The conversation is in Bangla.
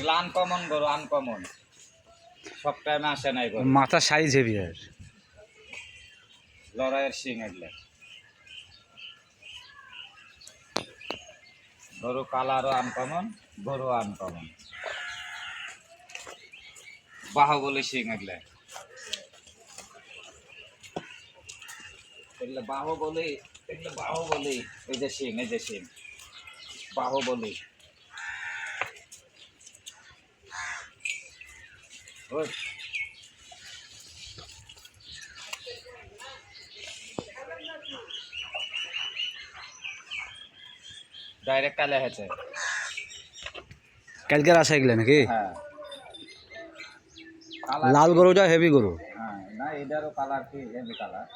এগুলো আনকমন গরু, আনকমন, সব টাইমে আসে নাই গরু। মাথা সাইজ হেভি আর লড়াইয়ের সিং এগুলো। গরু কালারও আনকমন, গরু আনকমন, বাহুবলী সিং এগুলো। এগুলো বাহুবলী, এগুলো বাহুবলী। এই যে সিং, এই যে সিং, বাহুবলী। ওই ডাইরেক্ট কালে হয়েছে। কালকের আসা এগুলো নাকি? হ্যাঁ, লাল গরুটা হেভি গরু। হ্যাঁ, না এটারও কালার কি হেভি কালার।